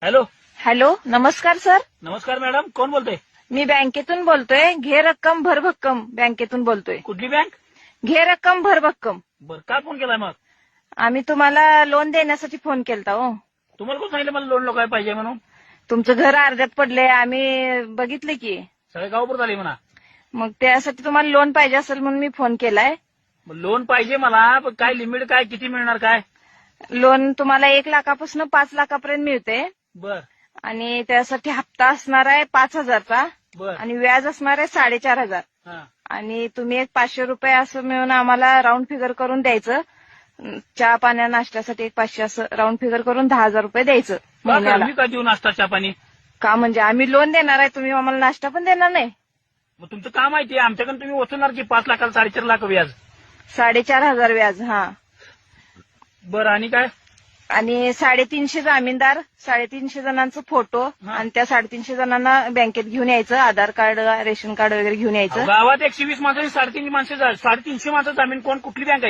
Hello. Hello, नमस्कार sir. नमस्कार madam, कोण बोलतोय? मी बँकेतून बोलतोय. घे रक्कम भरभक्कम बँकेतून बोलतोय. कुठली बँक? घे रक्कम भरभक्कम. बरं, काय फोन केलाय मग? आम्ही तुम्हाला लोन देण्यासाठी फोन केलता हो. तुम्हाला कोण सांगितलं मला लोन लोकाय पाहिजे म्हणून? तुमचं घर अर्ध्यात पडलंय, आम्ही बघितलं की. सगळे गावभर झाले म्हणा. मग त्यासाठी तुम्हाला लोन पाहिजे असेल म्हणून मी फोन केलाय. लोन पाहिजे मला, पण काय लिमिट काय, किती मिळणार काय? लोन तुम्हाला 1 लाखापासून 5 लाखापर्यंत मिळते बर आणि त्यासाठी हप्ता असणार आहे 5,000चा बर आणि व्याज असणार आहे 4,500 हा. आणि तुम्ही एक 500 रुपये असं मिळून आम्हाला राऊंड फिगर करून द्यायचं. चहा पाण्या नाश्त्यासाठी एक 500 असं राऊंड फिगर करून 10,000 रुपये द्यायचं बरं, महिन्याला. मी का देऊ नाश्ता चहा पाणी? का म्हणजे आम्ही लोन देणार आहे, तुम्ही आम्हाला नाश्ता पण देणार नाही? मग तुमचं काम माहिती आहे, आमच्याकडून तुम्ही वसूलणार की 5 लाखाला 4.5 लाख व्याज. 4,500 व्याज. हा. बरं, आणि काय? आणि 350 जामीनदार, 350 जणांचा फोटो हा. आणि त्या 350 जणांना बँकेत घेऊन यायचं. आधार कार्ड, रेशन कार्ड वगैरे घेऊन यायचं. गावात 120 माणसं, 350 माणसं, 350 माणसं जामीन. कोण, कुठली बँक आहे?